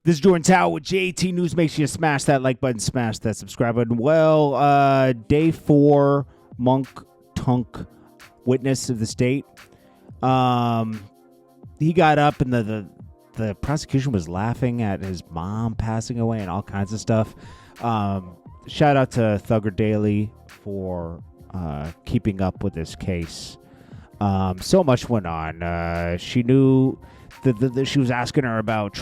This is Jordan Tower with JT News. Make sure you smash that like button, smash that subscribe button. Well, day 4, Monk Tunk, witness of the state. He got up and the prosecution was laughing at his mom passing away and all kinds of stuff. Shout out to Thugger Daily for keeping up with this case. So much went on. She knew she was asking him about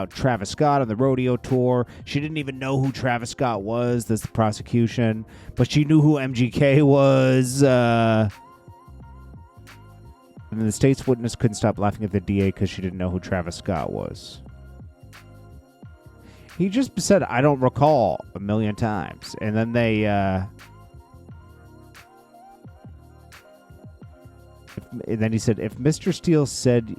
Travis Scott on the rodeo tour. She didn't even know who Travis Scott was. That's the prosecution, but she knew who MGK was. And the state's witness couldn't stop laughing at the DA because she didn't know who Travis Scott was. He just said, "I don't recall," a million times, and then they. And then he said, "If Mr. Steele said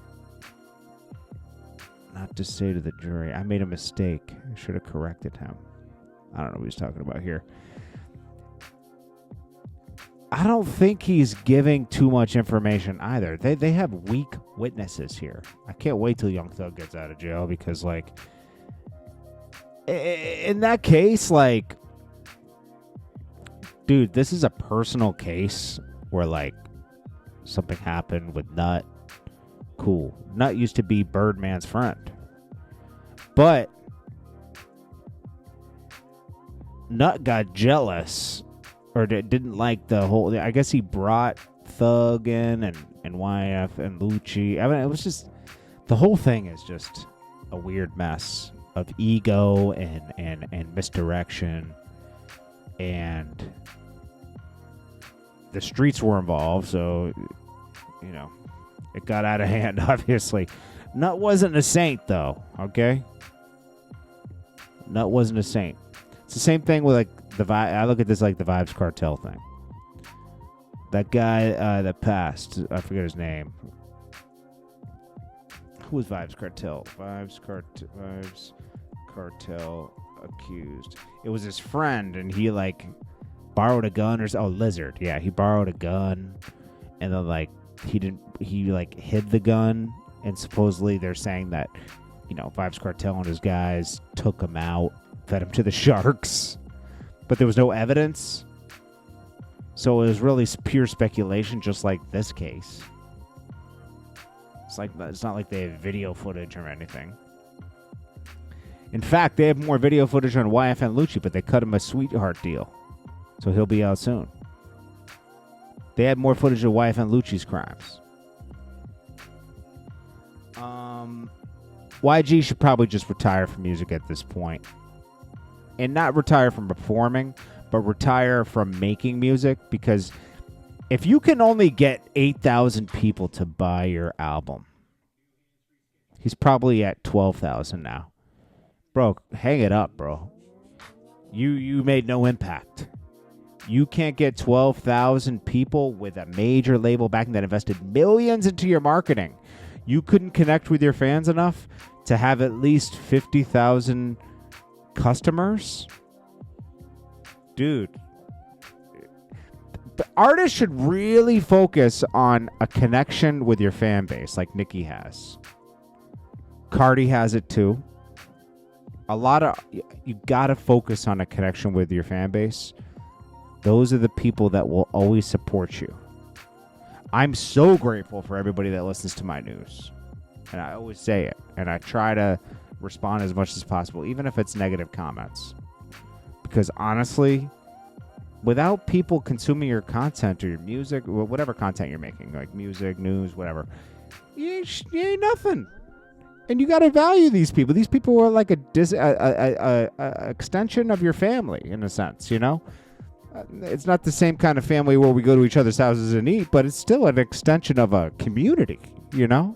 not to say to the jury, I made a mistake. I should have corrected him." I don't know what he's talking about here. I don't think he's giving too much information either. They have weak witnesses here. I can't wait till Young Thug gets out of jail because, like, in that case, like, dude, this is a personal case where, like, something happened with Nut. Cool. Nut used to be Birdman's friend. But Nut got jealous or didn't like the whole... I guess he brought Thug in and YF and Lucci. I mean, it was just... The whole thing is just a weird mess of ego and misdirection. And the streets were involved, so, you know, it got out of hand, obviously. Nut wasn't a saint, though, okay? Nut wasn't a saint. It's the same thing with, like, I look at this like the Vibes Cartel thing. That guy that passed, I forget his name. Who was Vibes Cartel? Vibes Cartel accused. It was his friend, and he, like, borrowed a gun Lizard. Yeah, he borrowed a gun, and then, like, he hid the gun, and supposedly they're saying that, you know, Vibes Cartel and his guys took him out, fed him to the sharks, but there was no evidence. So it was really pure speculation, just like this case. It's not like they have video footage or anything. In fact, they have more video footage on YF and Lucci, but they cut him a sweetheart deal, so he'll be out soon. They had more footage of YF and Lucci's crimes. YG should probably just retire from music at this point. And not retire from performing, but retire from making music. Because if you can only get 8,000 people to buy your album, he's probably at 12,000 now. Bro, hang it up, bro. You made no impact. You can't get 12,000 people with a major label backing that invested millions into your marketing. You couldn't connect with your fans enough to have at least 50,000 customers? Dude. The artists should really focus on a connection with your fan base like Nicki has. Cardi has it too. You gotta focus on a connection with your fan base. Those are the people that will always support you. I'm so grateful for everybody that listens to my news. And I always say it. And I try to respond as much as possible, even if it's negative comments. Because honestly, without people consuming your content or your music, or whatever content you're making, like music, news, whatever, you ain't nothing. And you got to value these people. These people are like a extension of your family, in a sense, you know? It's not the same kind of family where we go to each other's houses and eat, but it's still an extension of a community, you know?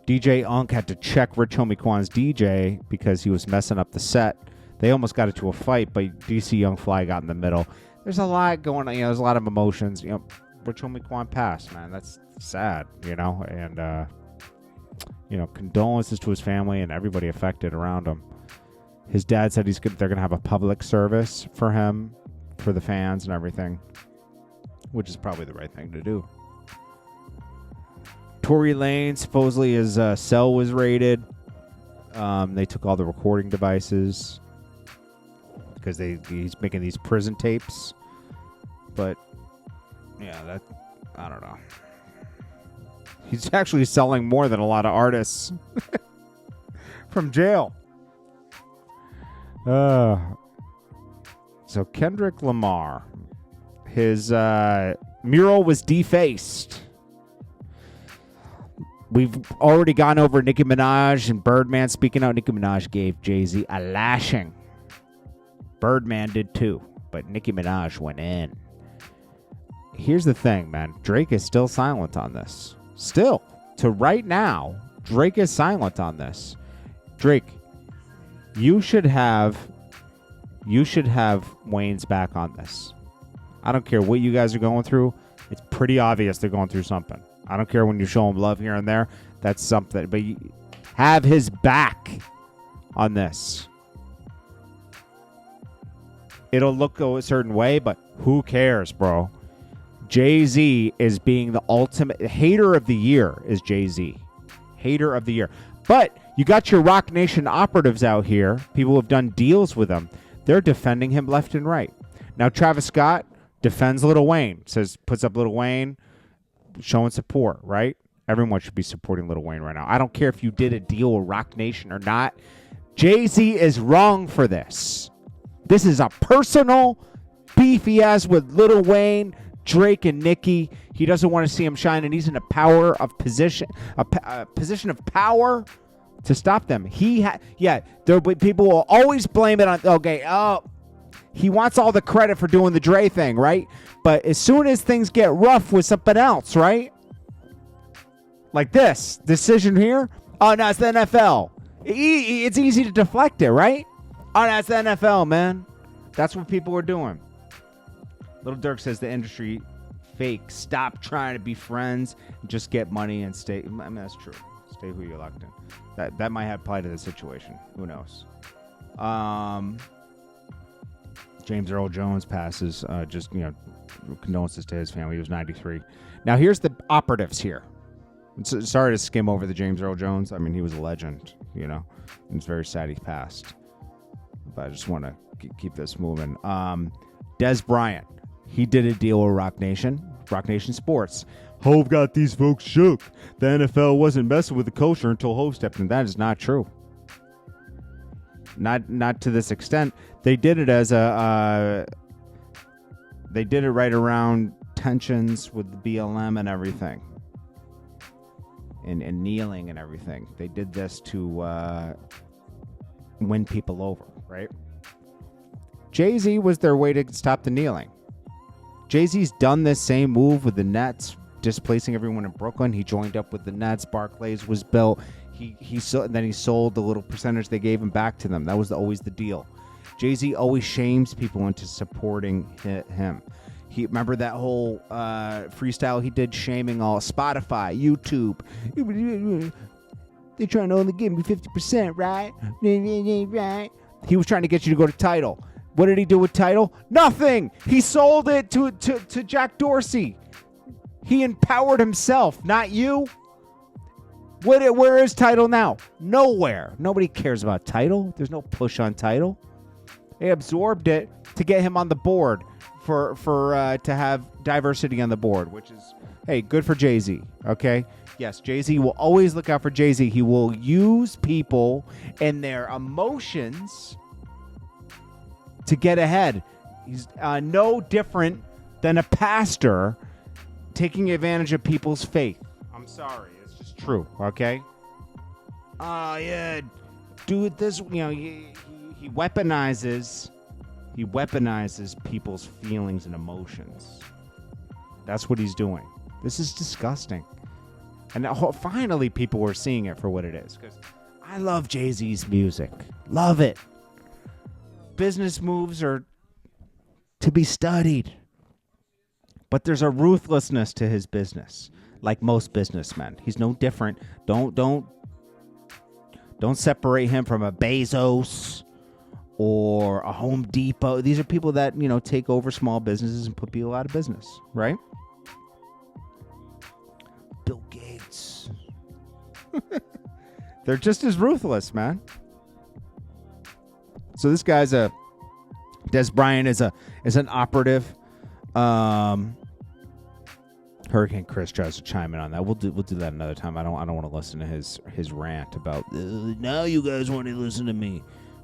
DJ Unk had to check Rich Homie Quan's DJ because he was messing up the set. They almost got into a fight, but DC Young Fly got in the middle. There's a lot going on. You know, there's a lot of emotions. You know, Rich Homie Quan passed, man. That's sad, you know? And, you know, condolences to his family and everybody affected around him. His dad said they're going to have a public service for him, for the fans and everything, which is probably the right thing to do. Tory Lane, supposedly his cell was raided. They took all the recording devices because he's making these prison tapes. But yeah, I don't know. He's actually selling more than a lot of artists from jail. So Kendrick Lamar, his mural was defaced. We've already gone over Nicki Minaj and Birdman speaking out. Nicki Minaj gave Jay-Z a lashing. Birdman did too, but Nicki Minaj went in. Here's the thing, man. Drake is still silent on this. Still, to right now, Drake is silent on this. Drake, you should have Wayne's back on this. I don't care what you guys are going through. It's pretty obvious they're going through something. I don't care when you show him love here and there. That's something. But you have his back on this. It'll look a certain way, but who cares, bro? Jay-Z is being the ultimate hater of the year is Jay-Z. Hater of the year. But you got your Rock Nation operatives out here. People who have done deals with him. They're defending him left and right. Now, Travis Scott defends Lil Wayne. Puts up Lil Wayne, showing support, right? Everyone should be supporting Lil Wayne right now. I don't care if you did a deal with Rock Nation or not. Jay-Z is wrong for this. This is a personal beef he has with Lil Wayne, Drake, and Nicki. He doesn't want to see him shine, and he's in a position of power to stop them. People will always blame it on, he wants all the credit for doing the Dre thing, right? But as soon as things get rough with something else, right? Like this decision here. Oh, no, it's the NFL. It's easy to deflect it, right? Oh, that's the NFL, man. That's what people are doing. Little Dirk says the industry fake. Stop trying to be friends. Just get money and stay. I mean, that's true. Stay who you're locked in. That might apply to the situation. Who knows? James Earl Jones passes. Condolences to his family. He was 93. Now, here's the operatives here. Sorry to skim over the James Earl Jones. I mean, he was a legend, and it's very sad he passed. But I just want to keep this moving. Des Bryant. He did a deal with Rock Nation Sports. Hove got these folks shook. The NFL wasn't messing with the culture until Hove stepped in. That is not true. Not to this extent. They did it as they did it right around tensions with the BLM and everything. And kneeling and everything. They did this to win people over, right? Jay-Z was their way to stop the kneeling. Jay-Z's done this same move with the Nets, displacing everyone in Brooklyn. He joined up with the Nets. Barclays was built. Then he sold the little percentage they gave him back to them. That was always the deal. Jay-Z always shames people into supporting him. Remember that whole freestyle he did shaming all Spotify, YouTube. They're trying to only give me 50%, right? Right? He was trying to get you to go to Tidal. What did he do with Tidal? Nothing. He sold it to Jack Dorsey. He empowered himself, not you. Where is Tidal now? Nowhere. Nobody cares about Tidal. There's no push on Tidal. They absorbed it to get him on the board for to have diversity on the board, which is, hey, good for Jay-Z, okay? Yes, Jay-Z will always look out for Jay-Z. He will use people and their emotions to get ahead. He's no different than a pastor taking advantage of people's faith. I'm sorry. It's just true, okay? Yeah, do it this, he weaponizes people's feelings and emotions. That's what he's doing. This is disgusting. And finally people are seeing it for what it is. Because I love Jay-Z's music. Love it. Business moves are to be studied. But there's a ruthlessness to his business. Like most businessmen. He's no different. Don't separate him from a Bezos or a Home Depot. These are people that, take over small businesses and put people out of business, right? Bill Gates. They're just as ruthless, man. So this guy's Des Bryant is an operative. Hurricane Chris tries to chime in on that. We'll do that another time. I don't want to listen to his rant about now you guys want to listen to me.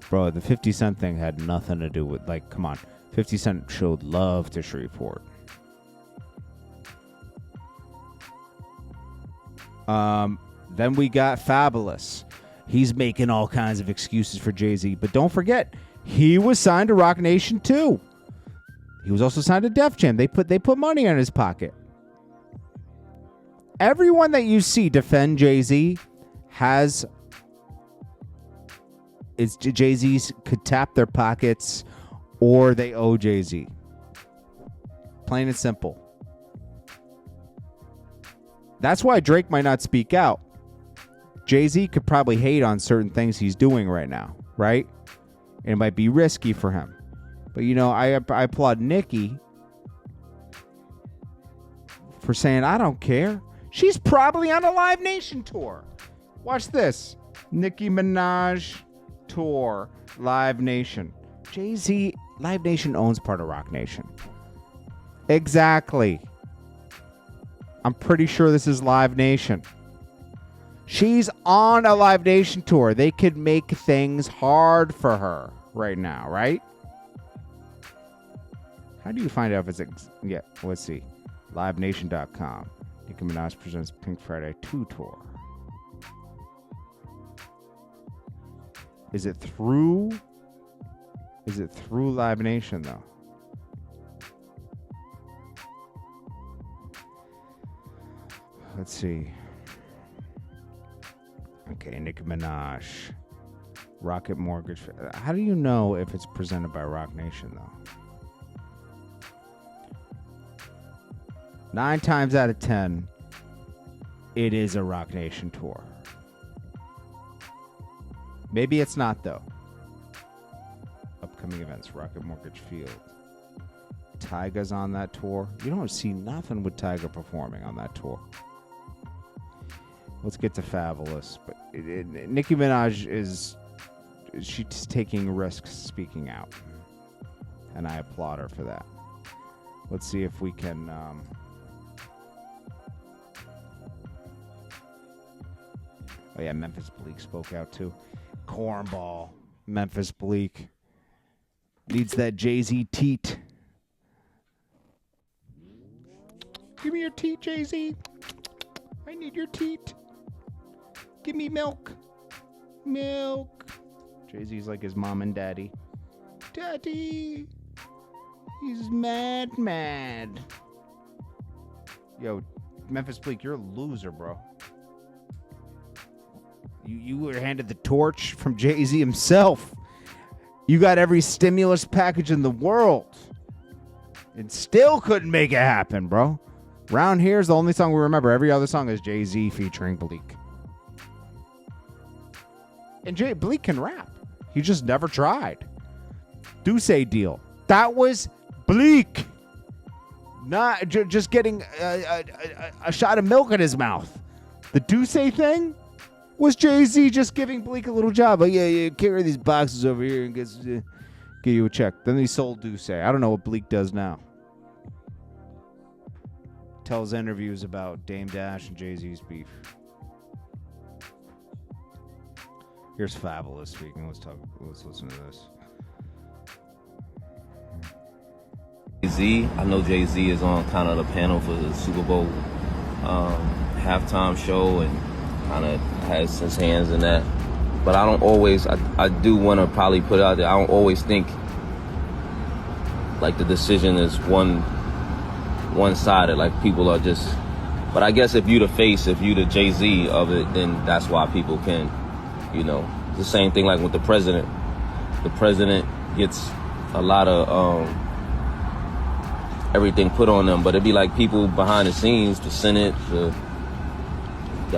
Bro, the 50 Cent thing had nothing to do with, like, come on. 50 Cent showed love to Shreveport. Then we got Fabolous. He's making all kinds of excuses for Jay-Z. But don't forget, he was signed to Roc Nation too. He was also signed to Def Jam. They put money in his pocket. Everyone that you see defend Jay-Z Jay-Z's could tap their pockets or they owe Jay-Z. Plain and simple. That's why Drake might not speak out. Jay-Z could probably hate on certain things he's doing right now, right? And it might be risky for him. But, you know, I applaud Nicki for saying, I don't care. She's probably on a Live Nation tour. Watch this. Nicki Minaj tour, Live Nation. Jay-Z, Live Nation owns part of Roc Nation. Exactly. I'm pretty sure this is Live Nation. She's on a Live Nation tour. They could make things hard for her right now, right? How do you find out if it's... Yeah, let's see. LiveNation.com. Nicki Minaj presents Pink Friday 2 tour. Is it through Live Nation, though? Let's see. Okay, Nicki Minaj. Rocket Mortgage. How do you know if it's presented by Roc Nation, though? 9 times out of 10, it is a Roc Nation tour. Maybe it's not, though. Upcoming events, Rocket Mortgage Field. Tyga's on that tour. You don't see nothing with Tyga performing on that tour. Let's get to Fabolous. But Nicki Minaj she's taking risks speaking out. And I applaud her for that. Let's see if we can... Oh, yeah, Memphis Bleek spoke out, too. Cornball. Memphis Bleek. Needs that Jay-Z teat. Give me your teat, Jay-Z. I need your teat. Give me milk. Milk. Jay-Z's like his mom and daddy. Daddy. He's mad. Yo, Memphis Bleek, you're a loser, bro. You were handed the torch from Jay-Z himself. You got every stimulus package in the world. And still couldn't make it happen, bro. Round Here's the only song we remember. Every other song is Jay-Z featuring Bleek. And Bleek can rap. He just never tried. Duce deal. That was Bleek. Not just getting a shot of milk in his mouth. The Duce thing was Jay-Z just giving Bleek a little job. Like, yeah, carry these boxes over here and get you a check. Then he sold Duce. I don't know what Bleek does now. Tells interviews about Dame Dash and Jay-Z's beef. Here's Fabolous speaking. Let's listen to this. Jay-Z, I know Jay-Z is on kind of the panel for the Super Bowl halftime show and kind of has his hands in that. But I don't always, I do want to probably put it out there, I don't always think like the decision is one-sided, like people are just, but I guess if you the face, if you the Jay-Z of it, then that's why people can, you know, it's the same thing like with the president. The president gets a lot of everything put on them, but it'd be like people behind the scenes, the Senate, the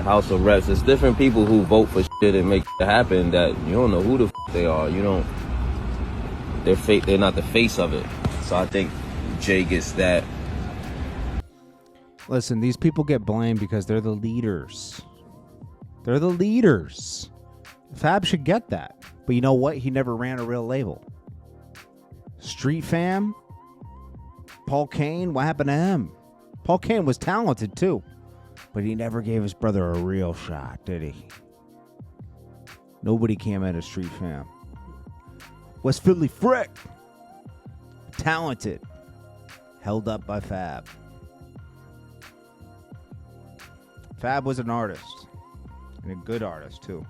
House of Reps. It's different people who vote for shit and make it happen that you don't know who the they are. You don't. They're not the face of it. So I think Jay gets that. Listen, these people get blamed because they're the leaders. They're the leaders. Fab should get that. But you know what? He never ran a real label. Street Fam, Paul Kane, what happened to him? Paul Kane was talented too, but he never gave his brother a real shot, did he? Nobody came out of Street Fam. West Philly Frick, talented, held up by Fab. Fab was an artist, and a good artist too.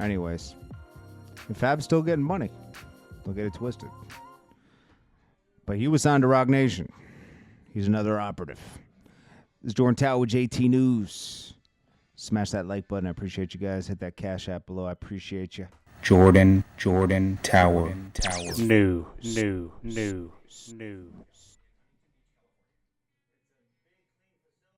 Anyways, and Fab's still getting money. Don't get it twisted. But he was signed to Rock Nation. He's another operative. This is Jordan Tower with JT News. Smash that like button. I appreciate you guys. Hit that Cash App below. I appreciate you. Jordan Tower. News.